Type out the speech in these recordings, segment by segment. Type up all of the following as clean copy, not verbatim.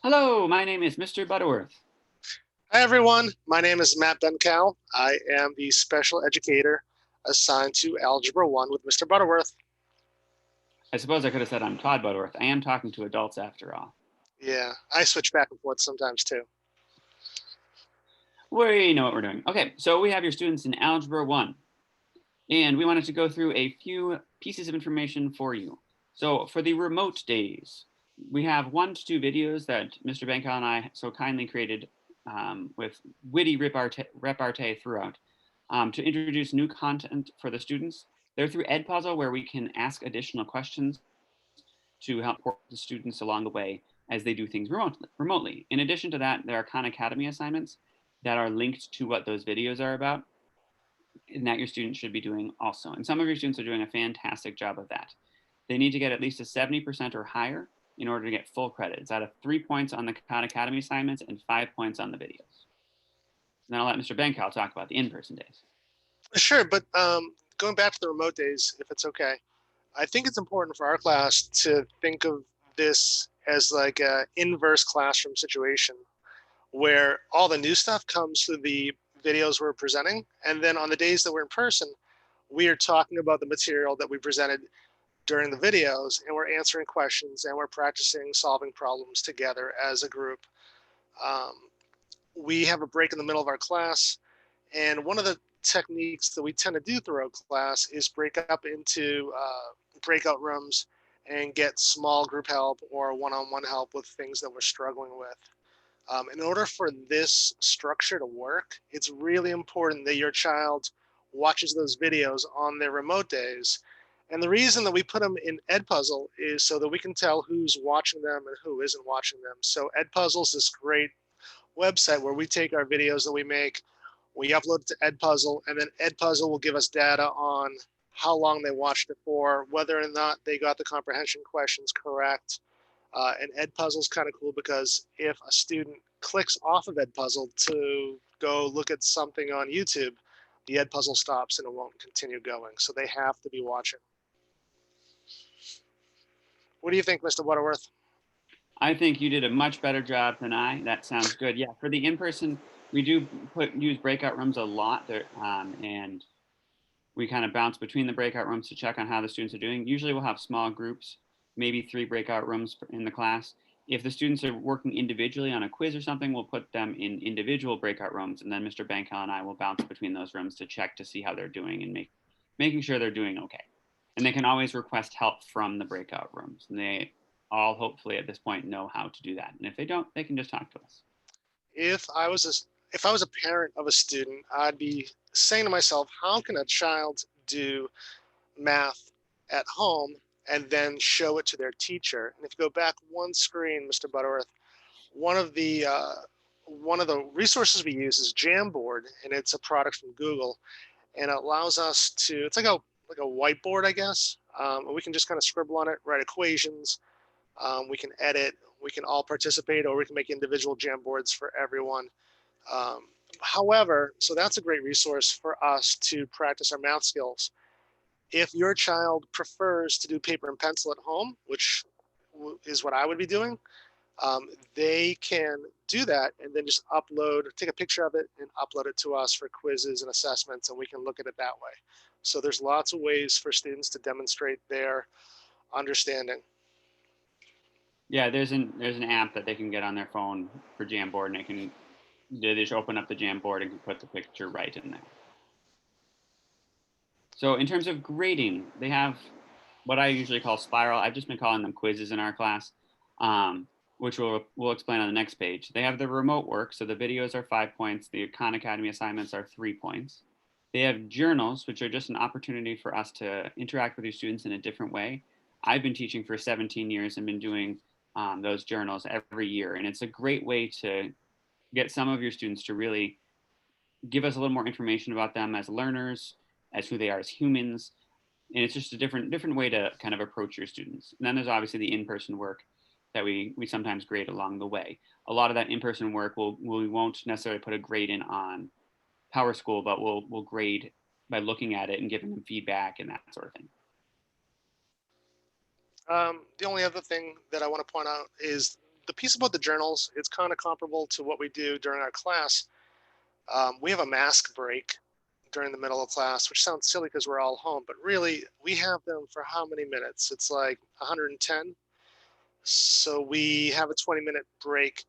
Hello, my name is Mr. Butterworth. Hi, everyone. My name is Matt Bencal. I am the special educator assigned to Algebra 1 with Mr. Butterworth. I suppose I could have said I'm Todd Butterworth. I am talking to adults after all. Yeah, I switch back and forth sometimes too. We know what we're doing. Okay, so we have your students in Algebra 1, and we wanted to go through a few pieces of information for you. So for the remote days, we have 1 to 2 videos that Mr. Bencal and I so kindly created with witty repartee throughout to introduce new content for the students. They're through Edpuzzle, where we can ask additional questions to help support the students along the way as they do things remotely. In addition to that, there are Khan Academy assignments that are linked to what those videos are about, and that your students should be doing also. And some of your students are doing a fantastic job of that. They need to get at least a 70% or higher in order to get full credit. It's out of 3 points on the Khan Academy assignments and 5 points on the videos. And then I'll let Mr. Bencal talk about the in-person days. Sure, but going back to the remote days, if it's okay, I think it's important for our class to think of this as like an inverse classroom situation where all the new stuff comes through the videos we're presenting. And then on the days that we're in person, we are talking about the material that we presented during the videos, and we're answering questions and we're practicing solving problems together as a group. Um, we have a break in the middle of our class, and one of the techniques that we tend to do throughout class is break up into breakout rooms and get small group help or one-on-one help with things that we're struggling with. In order for this structure to work, it's really important that your child watches those videos on their remote days. And the reason that we put them in Edpuzzle is so that we can tell who's watching them and who isn't watching them. So Edpuzzle is this great website where we take our videos that we make, we upload it to Edpuzzle, and then Edpuzzle will give us data on how long they watched it for, whether or not they got the comprehension questions correct. And Edpuzzle is kind of cool because if a student clicks off of Edpuzzle to go look at something on YouTube, the Edpuzzle stops and it won't continue going. So they have to be watching. What do you think, Mr. Butterworth? I think you did a much better job than I. That sounds good. Yeah, for the in-person, we do use breakout rooms a lot there, and we kind of bounce between the breakout rooms to check on how the students are doing. Usually we'll have small groups, maybe 3 breakout rooms in the class. If the students are working individually on a quiz or something, we'll put them in individual breakout rooms, and then Mr. Bencal and I will bounce between those rooms to check to see how they're doing and making sure they're doing okay. And they can always request help from the breakout rooms, and they all hopefully at this point know how to do that. And if they don't, they can just talk to us. If I was a parent of a student, I'd be saying to myself, how can a child do math at home and then show it to their teacher? And if you go back one screen, Mr. Butterworth, one of the resources we use is Jamboard, and it's a product from Google, and it allows us to. It's like a whiteboard, I guess. And we can just kind of scribble on it, write equations. We can edit. We can all participate, or we can make individual Jamboards for everyone. Um, However, so that's a great resource for us to practice our math skills. If your child prefers to do paper and pencil at home, which is what I would be doing, they can do that and then just take a picture of it and upload it to us for quizzes and assessments, and we can look at it that way. So there's lots of ways for students to demonstrate their understanding. Yeah, there's an app that they can get on their phone for Jamboard, and they just open up the Jamboard and can put the picture right in there. So in terms of grading, they have what I usually call spiral. I've just been calling them quizzes in our class, which we'll explain on the next page. They have the remote work, so the videos are 5 points. The Khan Academy assignments are 3 points. They have journals, which are just an opportunity for us to interact with your students in a different way. I've been teaching for 17 years and been doing those journals every year, and it's a great way to get some of your students to really give us a little more information about them as learners, as who they are as humans, and it's just a different way to kind of approach your students. And then there's obviously the in-person work that we sometimes grade along the way. A lot of that in-person work we won't necessarily put a grade in on Power School, but we'll grade by looking at it and giving them feedback and that sort of thing. The only other thing that I want to point out is the piece about the journals, it's kind of comparable to what we do during our class. We have a mask break during the middle of class, which sounds silly because we're all home, but really we have them for how many minutes? It's like 110. So we have a 20-minute break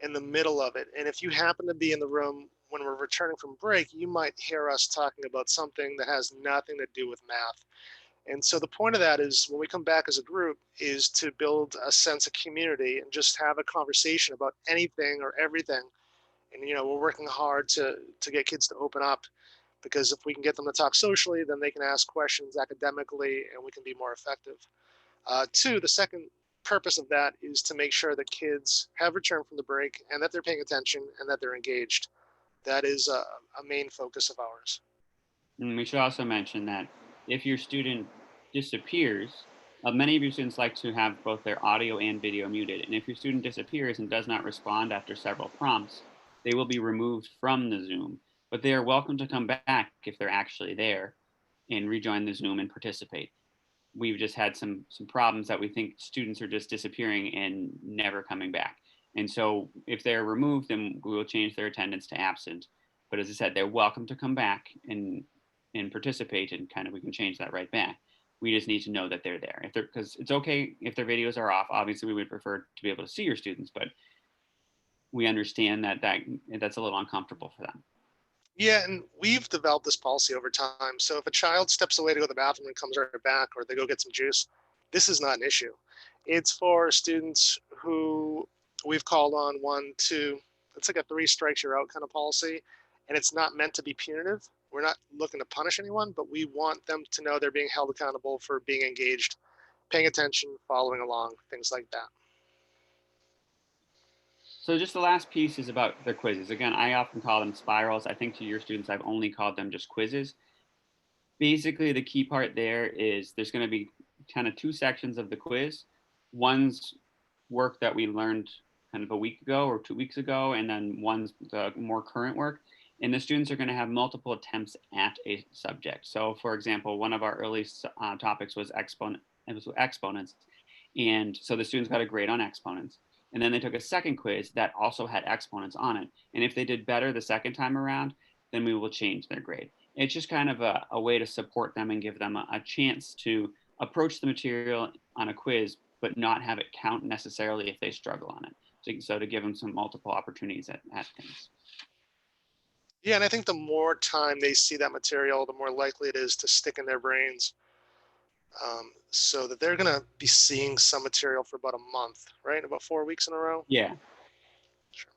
in the middle of it. And if you happen to be in the room when we're returning from break, you might hear us talking about something that has nothing to do with math. And so the point of that is when we come back as a group is to build a sense of community and just have a conversation about anything or everything. And, we're working hard to get kids to open up, because if we can get them to talk socially, then they can ask questions academically and we can be more effective. Two, the second purpose of that is to make sure that kids have returned from the break and that they're paying attention and that they're engaged. That is a main focus of ours. And we should also mention that if your student disappears, many of your students like to have both their audio and video muted. And if your student disappears and does not respond after several prompts, they will be removed from the Zoom. But they are welcome to come back if they're actually there and rejoin the Zoom and participate. We've just had some problems that we think students are just disappearing and never coming back. And so if they're removed, then we will change their attendance to absent. But as I said, they're welcome to come back and participate, and kind of we can change that right back. We just need to know that they're there. If they're, because it's okay if their videos are off. Obviously, we would prefer to be able to see your students, but we understand that that's a little uncomfortable for them. Yeah, and we've developed this policy over time. So if a child steps away to go to the bathroom and comes right back, or they go get some juice, this is not an issue. It's for students who we've called on it's like a 3 strikes you're out kind of policy. And it's not meant to be punitive. We're not looking to punish anyone, but we want them to know they're being held accountable for being engaged, paying attention, following along, things like that. So just the last piece is about their quizzes. Again, I often call them spirals. I think to your students, I've only called them just quizzes. Basically, the key part there is there's going to be kind of 2 sections of the quiz. One's work that we learned kind of a week ago or 2 weeks ago, and then one's the more current work. And the students are going to have multiple attempts at a subject. So, for example, one of our early topics was exponents. And so the students got a grade on exponents. And then they took a second quiz that also had exponents on it. And if they did better the second time around, then we will change their grade. It's just kind of a way to support them and give them a chance to approach the material on a quiz, but not have it count necessarily if they struggle on it. So to give them some multiple opportunities at things. Yeah, and I think the more time they see that material, the more likely it is to stick in their brains. So that they're going to be seeing some material for about a month, right? About 4 weeks in a row. Yeah. Sure.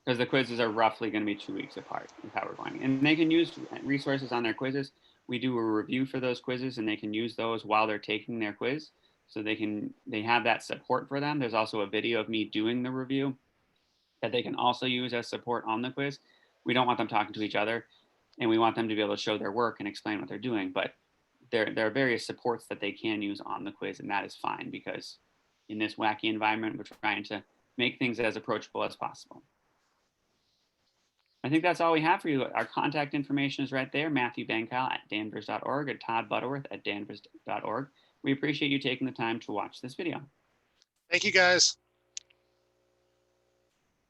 Because the quizzes are roughly going to be 2 weeks apart is how we're going. And they can use resources on their quizzes. We do a review for those quizzes, and they can use those while they're taking their quiz. So they have that support for them. There's also a video of me doing the review that they can also use as support on the quiz. We don't want them talking to each other, and we want them to be able to show their work and explain what they're doing. But there are various supports that they can use on the quiz, and that is fine, because in this wacky environment, we're trying to make things as approachable as possible. I think that's all we have for you. Our contact information is right there. Matthew Bencal at danvers.org, and Todd Butterworth at danvers.org. We appreciate you taking the time to watch this video. Thank you, guys.